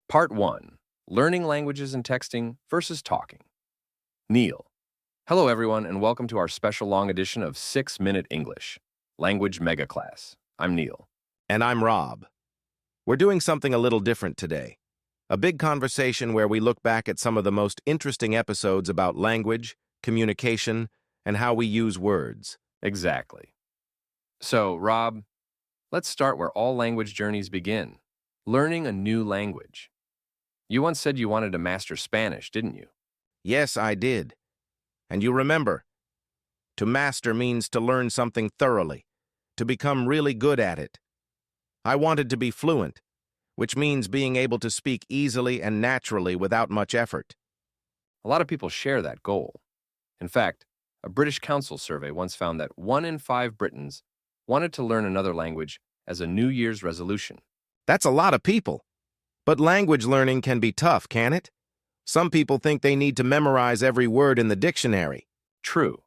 Part 1. Learning languages and texting versus talking. Neil. Hello, everyone, and welcome to our special long edition of 6-Minute English, Language Mega Class. I'm Neil. And I'm Rob. We're doing something a little different today. A big conversation where we look back at some of the most interesting episodes about language, communication, and how we use words. Exactly. So, Rob, let's start where all language journeys begin, learning a new language. You once said you wanted to master Spanish, didn't you? Yes, I did. And you remember, to master means to learn something thoroughly, to become really good at it. I wanted to be fluent, which means being able to speak easily and naturally without much effort. A lot of people share that goal. In fact, a British Council survey once found that 1 in 5 Britons wanted to learn another language as a New Year's resolution. That's a lot of people. But language learning can be tough, can it? Some people think they need to memorize every word in the dictionary. True.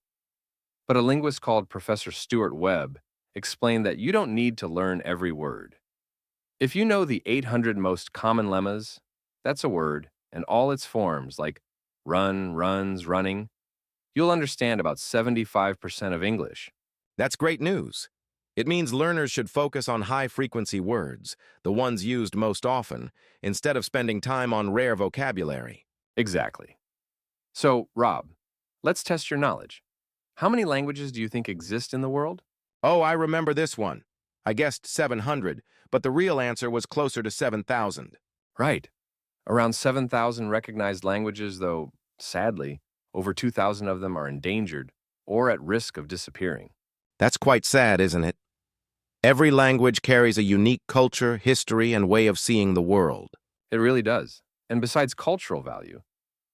But a linguist called Professor Stuart Webb explained that you don't need to learn every word. If you know the 800 most common lemmas, that's a word, and all its forms like run, runs, running, you'll understand about 75% of English. That's great news. It means learners should focus on high-frequency words, the ones used most often, instead of spending time on rare vocabulary. Exactly. So, Rob, let's test your knowledge. How many languages do you think exist in the world? Oh, I remember this one. I guessed 700, but the real answer was closer to 7,000. Right. Around 7,000 recognized languages, though, sadly, over 2,000 of them are endangered or at risk of disappearing. That's quite sad, isn't it? Every language carries a unique culture, history, and way of seeing the world. It really does. And besides cultural value,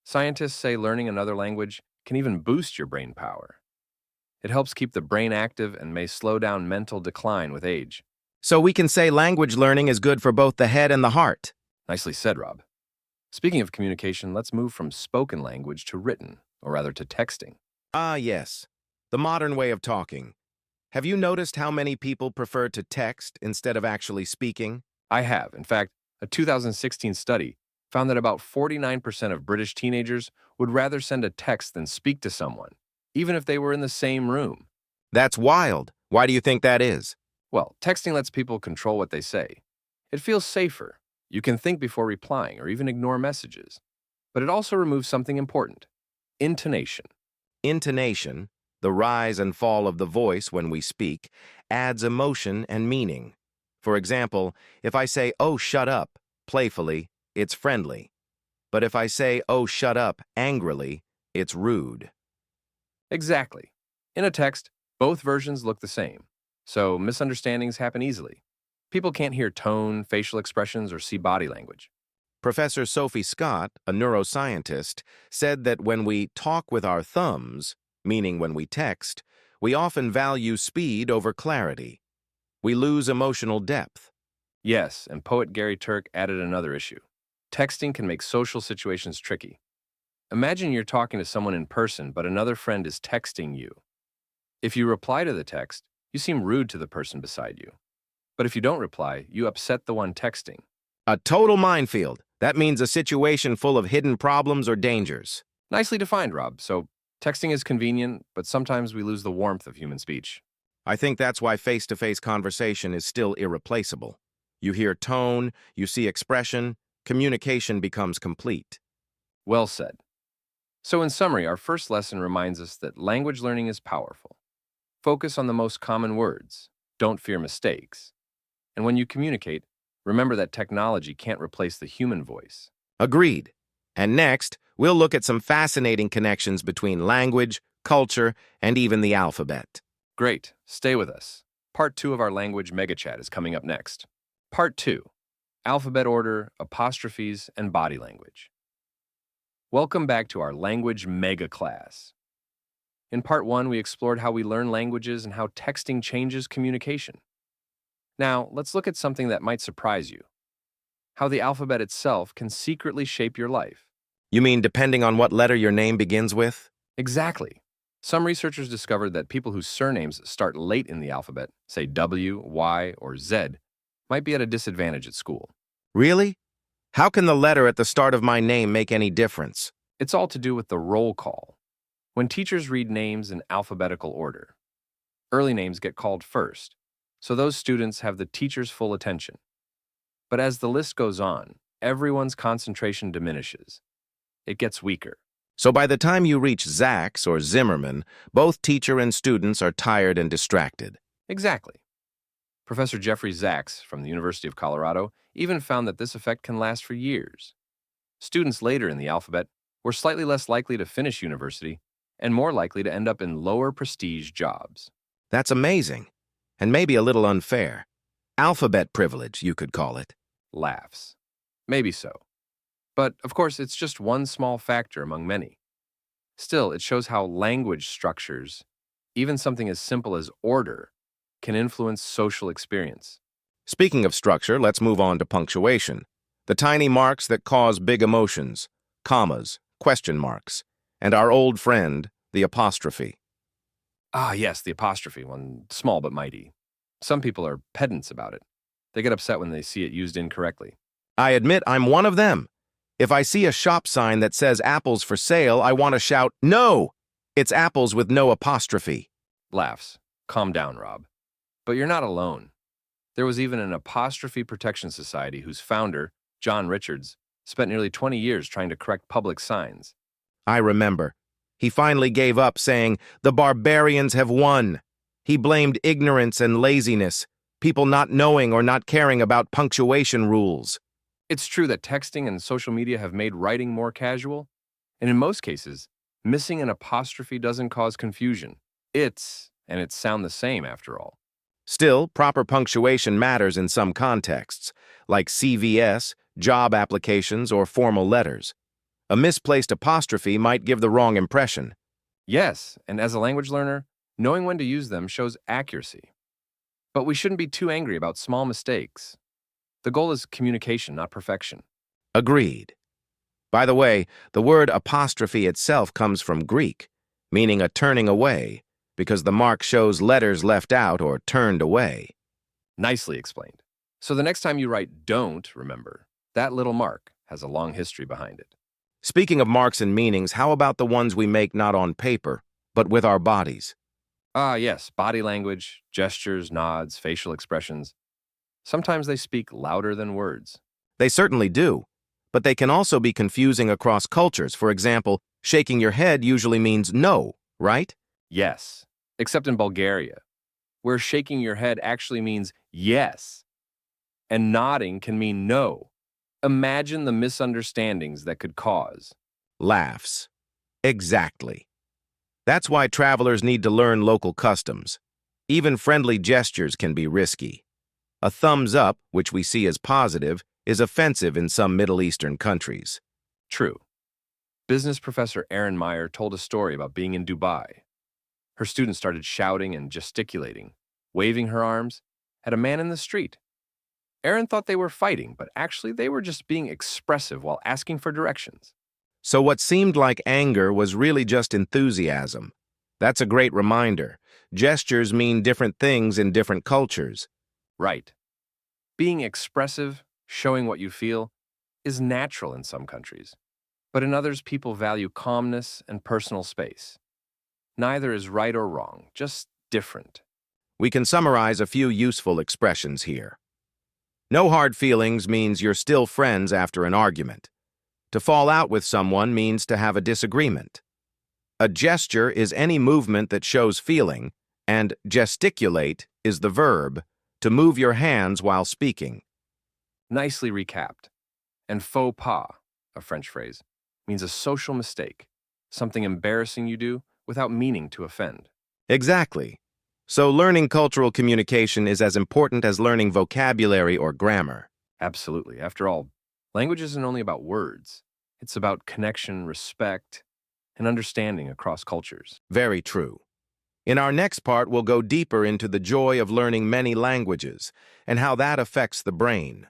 scientists say learning another language can even boost your brain power. It helps keep the brain active and may slow down mental decline with age. So we can say language learning is good for both the head and the heart. Nicely said, Rob. Speaking of communication, let's move from spoken language to written, or rather to texting. Ah, yes. The modern way of talking. Have you noticed how many people prefer to text instead of actually speaking? I have. In fact, a 2016 study found that about 49% of British teenagers would rather send a text than speak to someone, even if they were in the same room. That's wild. Why do you think that is? Well, texting lets people control what they say. It feels safer. You can think before replying or even ignore messages. But it also removes something important: intonation. Intonation, the rise and fall of the voice when we speak, adds emotion and meaning. For example, if I say, "Oh, shut up," playfully, it's friendly. But if I say, "Oh, shut up," angrily, it's rude. Exactly. In a text, both versions look the same, so misunderstandings happen easily. People can't hear tone, facial expressions, or see body language. Professor Sophie Scott, a neuroscientist, said that when we talk with our thumbs, meaning when we text, we often value speed over clarity. We lose emotional depth. Yes, and poet Gary Turk added another issue. Texting can make social situations tricky. Imagine you're talking to someone in person, but another friend is texting you. If you reply to the text, you seem rude to the person beside you. But if you don't reply, you upset the one texting. A total minefield. That means a situation full of hidden problems or dangers. Nicely defined, Rob. So, texting is convenient, but sometimes we lose the warmth of human speech. I think that's why face-to-face conversation is still irreplaceable. You hear tone, you see expression, communication becomes complete. Well said. So, in summary, our first lesson reminds us that language learning is powerful. Focus on the most common words. Don't fear mistakes. And when you communicate, remember that technology can't replace the human voice. Agreed. And next, we'll look at some fascinating connections between language, culture, and even the alphabet. Great. Stay with us. Part 2 of our language mega chat is coming up next. Part 2. Alphabet order, apostrophes, and body language. Welcome back to our language mega class. In Part 1, we explored how we learn languages and how texting changes communication. Now, let's look at something that might surprise you: how the alphabet itself can secretly shape your life. You mean depending on what letter your name begins with? Exactly. Some researchers discovered that people whose surnames start late in the alphabet, say W, Y, or Z, might be at a disadvantage at school. Really? How can the letter at the start of my name make any difference? It's all to do with the roll call. When teachers read names in alphabetical order, early names get called first, so those students have the teacher's full attention. But as the list goes on, everyone's concentration diminishes. It gets weaker. So by the time you reach Zach's or Zimmerman, both teacher and students are tired and distracted. Exactly. Professor Jeffrey Zaks from the University of Colorado even found that this effect can last for years. Students later in the alphabet were slightly less likely to finish university and more likely to end up in lower prestige jobs. That's amazing, and maybe a little unfair. Alphabet privilege, you could call it. Laughs. Maybe so. But, of course, it's just one small factor among many. Still, it shows how language structures, even something as simple as order, can influence social experience. Speaking of structure, let's move on to punctuation. The tiny marks that cause big emotions, commas, question marks, and our old friend, the apostrophe. Ah, yes, the apostrophe, one small but mighty. Some people are pedants about it. They get upset when they see it used incorrectly. I admit I'm one of them. If I see a shop sign that says apples for sale, I want to shout, "No! It's apples with no apostrophe." Laughs. Calm down, Rob. But you're not alone. There was even an apostrophe protection society whose founder, John Richards, spent nearly 20 years trying to correct public signs. I remember. He finally gave up, saying, "The barbarians have won." He blamed ignorance and laziness, people not knowing or not caring about punctuation rules. It's true that texting and social media have made writing more casual, and in most cases, missing an apostrophe doesn't cause confusion. It's sound the same after all. Still, proper punctuation matters in some contexts, like CVS, job applications, or formal letters. A misplaced apostrophe might give the wrong impression. Yes, and as a language learner, knowing when to use them shows accuracy. But we shouldn't be too angry about small mistakes. The goal is communication, not perfection. Agreed. By the way, the word apostrophe itself comes from Greek, meaning a turning away, because the mark shows letters left out or turned away. Nicely explained. So the next time you write don't, remember, that little mark has a long history behind it. Speaking of marks and meanings, how about the ones we make not on paper, but with our bodies? Ah, yes, body language, gestures, nods, facial expressions. Sometimes they speak louder than words. They certainly do, but they can also be confusing across cultures. For example, shaking your head usually means no, right? Yes, except in Bulgaria, where shaking your head actually means yes, and nodding can mean no. Imagine the misunderstandings that could cause. Laughs. Exactly. That's why travelers need to learn local customs. Even friendly gestures can be risky. A thumbs up, which we see as positive, is offensive in some Middle Eastern countries. True. Business professor Erin Meyer told a story about being in Dubai. Her students started shouting and gesticulating, waving her arms at a man in the street. Erin thought they were fighting, but actually they were just being expressive while asking for directions. So what seemed like anger was really just enthusiasm. That's a great reminder. Gestures mean different things in different cultures. Right. Being expressive, showing what you feel, is natural in some countries, but in others people value calmness and personal space. Neither is right or wrong, just different. We can summarize a few useful expressions here. No hard feelings means you're still friends after an argument. To fall out with someone means to have a disagreement. A gesture is any movement that shows feeling, and gesticulate is the verb, to move your hands while speaking. Nicely recapped. And faux pas, a French phrase, means a social mistake, something embarrassing you do without meaning to offend. Exactly. So learning cultural communication is as important as learning vocabulary or grammar. Absolutely. After all, language isn't only about words. It's about connection, respect, and understanding across cultures. Very true. In our next part, we'll go deeper into the joy of learning many languages and how that affects the brain.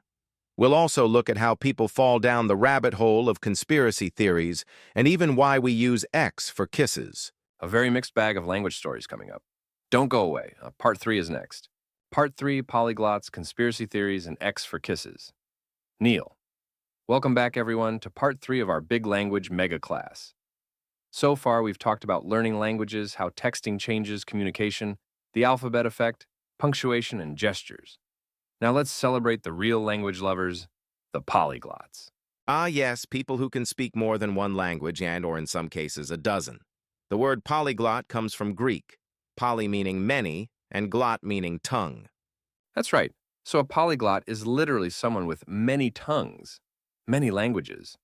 We'll also look at how people fall down the rabbit hole of conspiracy theories and even why we use X for kisses. A very mixed bag of language stories coming up. Don't go away. Part 3 is next. Part 3, polyglots, conspiracy theories, and X for kisses. Neil, Welcome back, everyone, to part 3 of our Big Language Mega Class. So far, we've talked about learning languages, how texting changes communication, the alphabet effect, punctuation, and gestures. Now let's celebrate the real language lovers, the polyglots. Ah, yes, people who can speak more than one language and, or in some cases, a dozen. The word polyglot comes from Greek, poly meaning many, and glot meaning tongue. That's right. So a polyglot is literally someone with many tongues, many languages.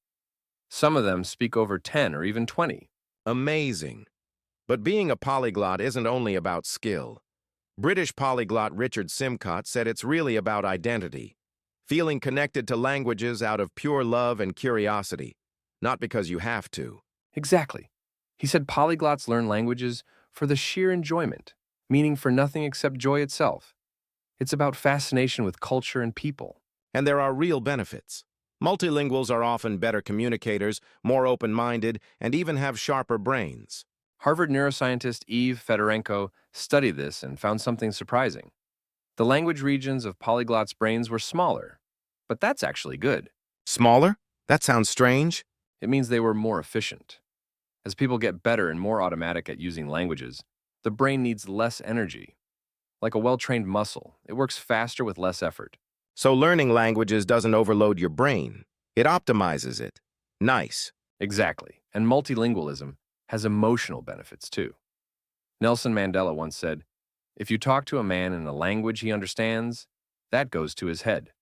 Some of them speak over 10 or even 20. Amazing. But being a polyglot isn't only about skill. British polyglot Richard Simcott said it's really about identity, feeling connected to languages out of pure love and curiosity, not because you have to. Exactly. He said polyglots learn languages for the sheer enjoyment, meaning for nothing except joy itself. It's about fascination with culture and people. And there are real benefits. Multilinguals are often better communicators, more open-minded, and even have sharper brains. Harvard neuroscientist Eve Fedorenko studied this and found something surprising. The language regions of polyglots' brains were smaller, but that's actually good. Smaller? That sounds strange. It means they were more efficient. As people get better and more automatic at using languages, the brain needs less energy. Like a well-trained muscle, it works faster with less effort. So learning languages doesn't overload your brain. It optimizes it. Nice. Exactly. And multilingualism has emotional benefits too. Nelson Mandela once said, "If you talk to a man in a language he understands, that goes to his head.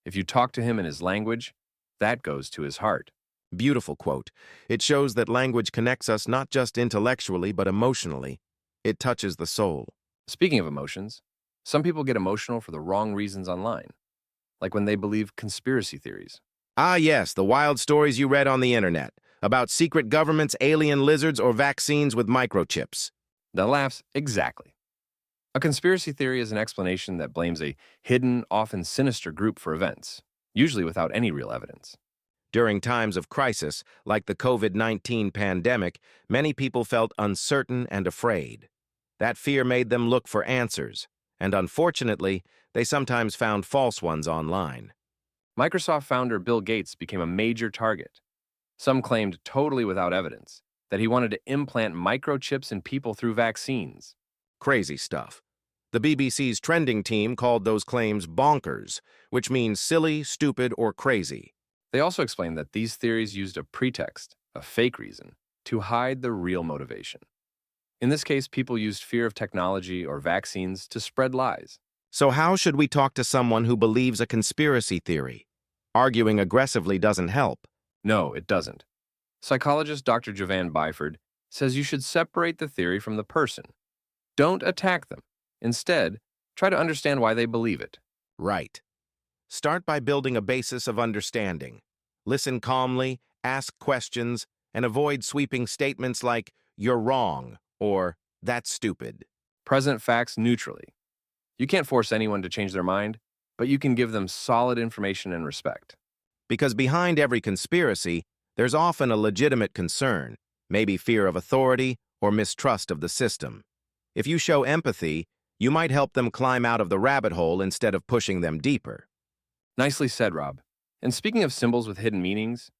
If you talk to him in his language, that goes to his heart." Beautiful quote. It shows that language connects us not just intellectually, but emotionally. It touches the soul. Speaking of emotions, some people get emotional for the wrong reasons online, like when they believe conspiracy theories. Ah, yes, the wild stories you read on the internet about secret governments, alien lizards, or vaccines with microchips. The laughs, exactly. A conspiracy theory is an explanation that blames a hidden, often sinister group for events, usually without any real evidence. During times of crisis, like the COVID-19 pandemic, many people felt uncertain and afraid. That fear made them look for answers, and unfortunately, they sometimes found false ones online. Microsoft founder Bill Gates became a major target. Some claimed, totally without evidence, that he wanted to implant microchips in people through vaccines. Crazy stuff. The BBC's trending team called those claims bonkers, which means silly, stupid, or crazy. They also explained that these theories used a pretext, a fake reason, to hide the real motivation. In this case, people used fear of technology or vaccines to spread lies. So how should we talk to someone who believes a conspiracy theory? Arguing aggressively doesn't help. No, it doesn't. Psychologist Dr. Jovan Byford says you should separate the theory from the person. Don't attack them. Instead, try to understand why they believe it. Right. Start by building a basis of understanding. Listen calmly, ask questions, and avoid sweeping statements like, "You're wrong," or "That's stupid." Present facts neutrally. You can't force anyone to change their mind, but you can give them solid information and respect. Because behind every conspiracy, there's often a legitimate concern, maybe fear of authority or mistrust of the system. If you show empathy, you might help them climb out of the rabbit hole instead of pushing them deeper. Nicely said, Rob. And speaking of symbols with hidden meanings,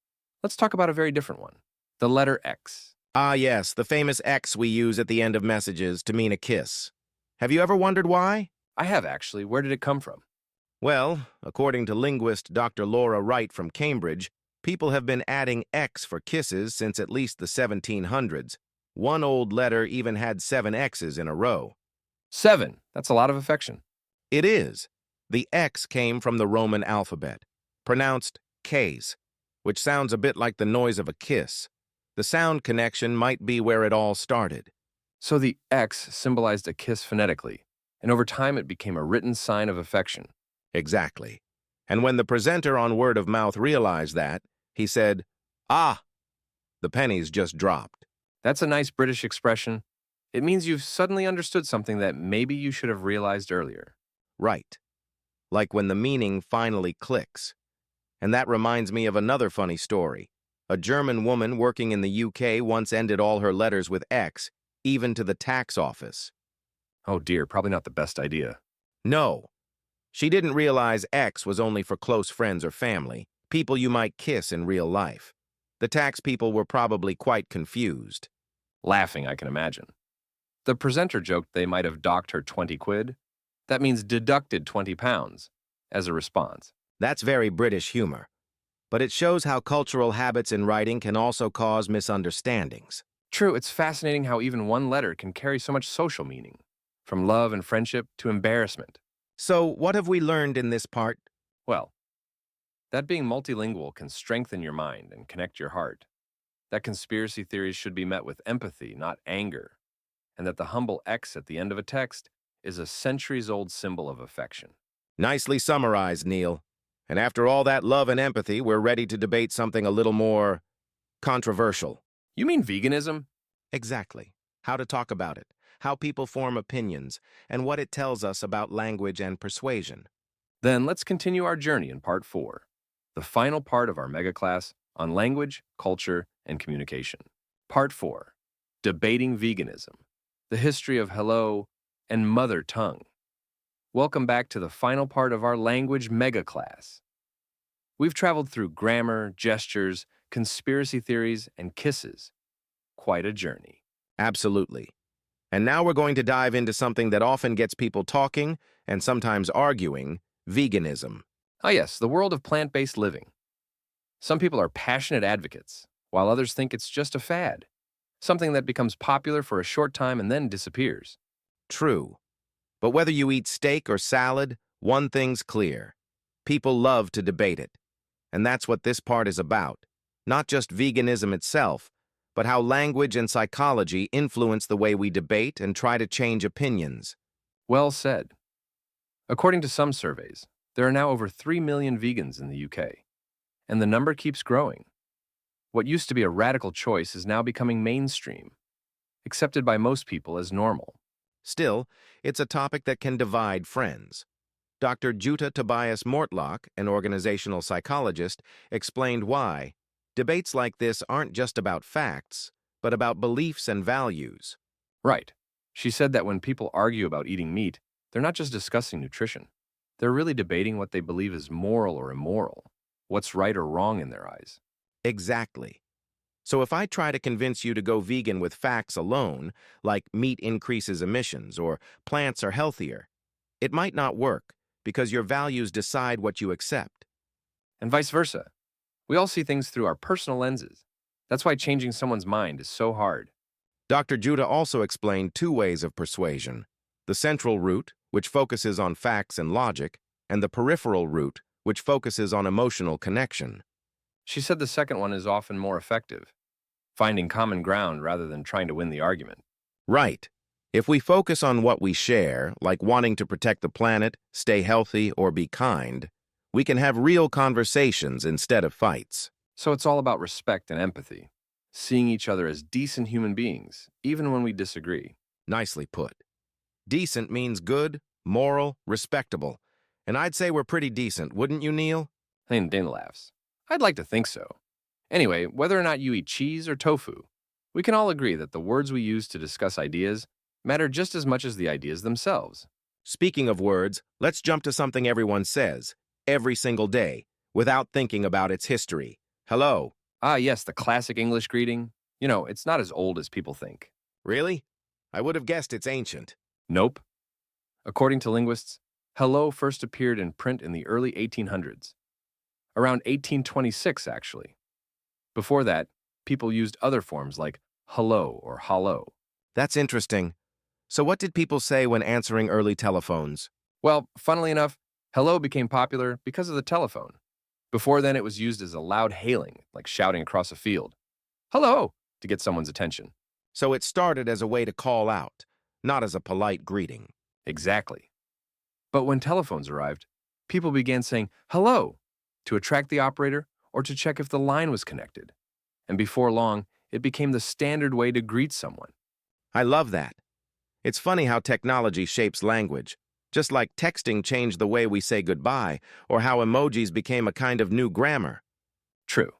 let's talk about a very different one, the letter X. Ah, yes, the famous X we use at the end of messages to mean a kiss. Have you ever wondered why? I have actually. Where did it come from? Well, according to linguist Dr. Laura Wright from Cambridge, people have been adding X for kisses since at least the 1700s. One old letter even had 7 X's in a row. 7. That's a lot of affection. It is. The X came from the Roman alphabet, pronounced Ks, which sounds a bit like the noise of a kiss. The sound connection might be where it all started. So the X symbolized a kiss phonetically, and over time it became a written sign of affection. Exactly. And when the presenter on word of mouth realized that, he said, "Ah!" The pennies just dropped. That's a nice British expression. It means you've suddenly understood something that maybe you should have realized earlier. Right. Like when the meaning finally clicks. And that reminds me of another funny story. A German woman working in the UK once ended all her letters with X, even to the tax office. Oh dear, probably not the best idea. No. She didn't realize X was only for close friends or family, people you might kiss in real life. The tax people were probably quite confused. Laughing, I can imagine. The presenter joked they might have docked her 20 quid. That means deducted 20 pounds as a response. That's very British humor. But it shows how cultural habits in writing can also cause misunderstandings. True, it's fascinating how even one letter can carry so much social meaning, from love and friendship to embarrassment. So, what have we learned in this part? Well, that being multilingual can strengthen your mind and connect your heart. That conspiracy theories should be met with empathy, not anger. And that the humble X at the end of a text is a centuries-old symbol of affection. Nicely summarized, Neil. And after all that love and empathy, we're ready to debate something a little more controversial. You mean veganism? Exactly. How to talk about it, how people form opinions, and what it tells us about language and persuasion. Then let's continue our journey in Part 4, the final part of our mega class on language, culture, and communication. Part 4, Debating Veganism, the history of hello and mother tongue. Welcome back to the final part of our language mega class. We've traveled through grammar, gestures, conspiracy theories, and kisses. Quite a journey. Absolutely. And now we're going to dive into something that often gets people talking and sometimes arguing, veganism. Ah yes, the world of plant-based living. Some people are passionate advocates, while others think it's just a fad, something that becomes popular for a short time and then disappears. True. But whether you eat steak or salad, one thing's clear. People love to debate it. And that's what this part is about. Not just veganism itself, but how language and psychology influence the way we debate and try to change opinions. Well said. According to some surveys, there are now over 3 million vegans in the UK, and the number keeps growing. What used to be a radical choice is now becoming mainstream, accepted by most people as normal. Still, it's a topic that can divide friends. Dr. Jutta Tobias Mortlock, an organizational psychologist, explained why. Debates like this aren't just about facts, but about beliefs and values. Right. She said that when people argue about eating meat, they're not just discussing nutrition. They're really debating what they believe is moral or immoral, what's right or wrong in their eyes. Exactly. So if I try to convince you to go vegan with facts alone, like meat increases emissions or plants are healthier, it might not work because your values decide what you accept. And vice versa. We all see things through our personal lenses. That's why changing someone's mind is so hard. Dr. Judah also explained two ways of persuasion: the central route, which focuses on facts and logic, and the peripheral route, which focuses on emotional connection. She said the second one is often more effective, finding common ground rather than trying to win the argument. Right. If we focus on what we share, like wanting to protect the planet, stay healthy, or be kind, we can have real conversations instead of fights. So it's all about respect and empathy, seeing each other as decent human beings, even when we disagree. Nicely put. Decent means good, moral, respectable. And I'd say we're pretty decent, wouldn't you, Neil? And Dana laughs. I'd like to think so. Anyway, whether or not you eat cheese or tofu, we can all agree that the words we use to discuss ideas matter just as much as the ideas themselves. Speaking of words, let's jump to something everyone says, every single day, without thinking about its history. Hello. Ah, yes, the classic English greeting. You know, it's not as old as people think. Really? I would have guessed it's ancient. Nope. According to linguists, hello first appeared in print in the early 1800s. Around 1826, actually. Before that, people used other forms like hello or hallo. That's interesting. So what did people say when answering early telephones? Well, funnily enough, hello became popular because of the telephone. Before then, it was used as a loud hailing, like shouting across a field. Hello! To get someone's attention. So it started as a way to call out, not as a polite greeting. Exactly. But when telephones arrived, people began saying hello to attract the operator or to check if the line was connected. And before long, it became the standard way to greet someone. I love that. It's funny how technology shapes language, just like texting changed the way we say goodbye, or how emojis became a kind of new grammar. True.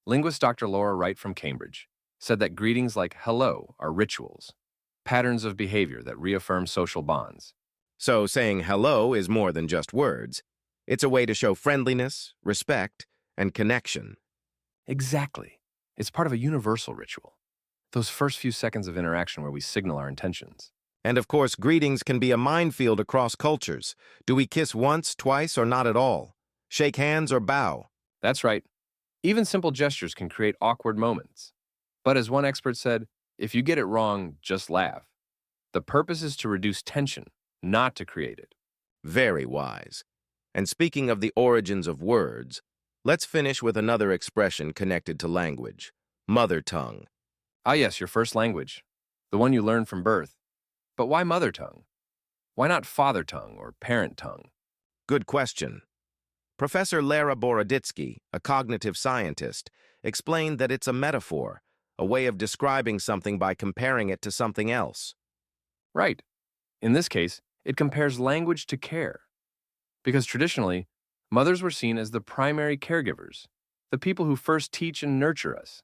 Linguist Dr. Laura Wright from Cambridge said that greetings like hello are rituals, patterns of behavior that reaffirm social bonds. So saying hello is more than just words. It's a way to show friendliness, respect, and connection. Exactly. It's part of a universal ritual. Those first few seconds of interaction where we signal our intentions. And of course, greetings can be a minefield across cultures. Do we kiss once, twice, or not at all? Shake hands or bow? That's right. Even simple gestures can create awkward moments. But as one expert said, if you get it wrong, just laugh. The purpose is to reduce tension, not to create it. Very wise. And speaking of the origins of words, let's finish with another expression connected to language: mother tongue. Ah, yes, your first language, the one you learned from birth. But why mother tongue? Why not father tongue or parent tongue? Good question. Professor Lara Boroditsky, a cognitive scientist, explained that it's a metaphor, a way of describing something by comparing it to something else. Right. In this case, it compares language to care. Because traditionally, mothers were seen as the primary caregivers, the people who first teach and nurture us.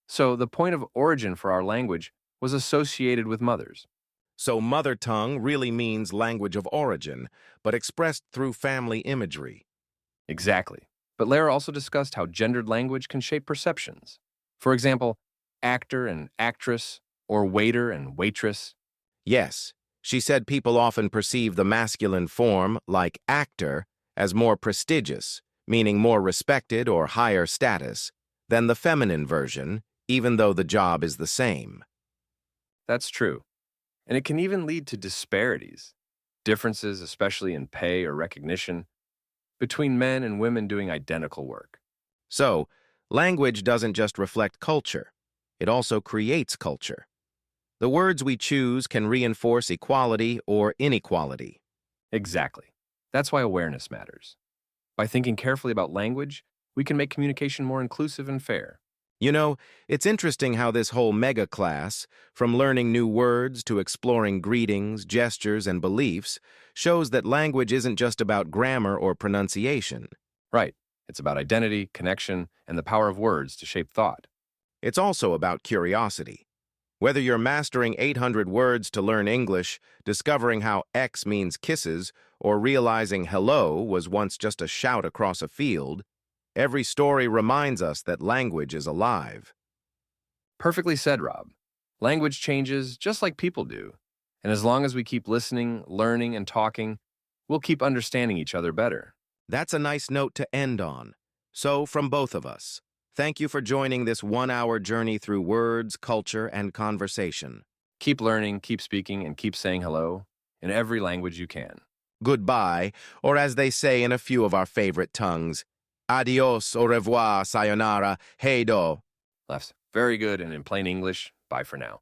So the point of origin for our language was associated with mothers. So mother tongue really means language of origin, but expressed through family imagery. Exactly. But Lara also discussed how gendered language can shape perceptions. For example, actor and actress, or waiter and waitress. Yes, she said people often perceive the masculine form, like actor, as more prestigious, meaning more respected or higher status, than the feminine version, even though the job is the same. That's true. And it can even lead to disparities, differences, especially in pay or recognition, between men and women doing identical work. So, language doesn't just reflect culture, it also creates culture. The words we choose can reinforce equality or inequality. Exactly. That's why awareness matters. By thinking carefully about language, we can make communication more inclusive and fair. You know, it's interesting how this whole mega class, from learning new words to exploring greetings, gestures, and beliefs, shows that language isn't just about grammar or pronunciation. Right. It's about identity, connection, and the power of words to shape thought. It's also about curiosity. Whether you're mastering 800 words to learn English, discovering how X means kisses, or realizing hello was once just a shout across a field, every story reminds us that language is alive. Perfectly said, Rob. Language changes just like people do. And as long as we keep listening, learning, and talking, we'll keep understanding each other better. That's a nice note to end on. So, from both of us, thank you for joining this 1-hour journey through words, culture, and conversation. Keep learning, keep speaking, and keep saying hello in every language you can. Goodbye, or as they say in a few of our favorite tongues, adios, au revoir, sayonara, hey do. Left. Very good, and in plain English, bye for now.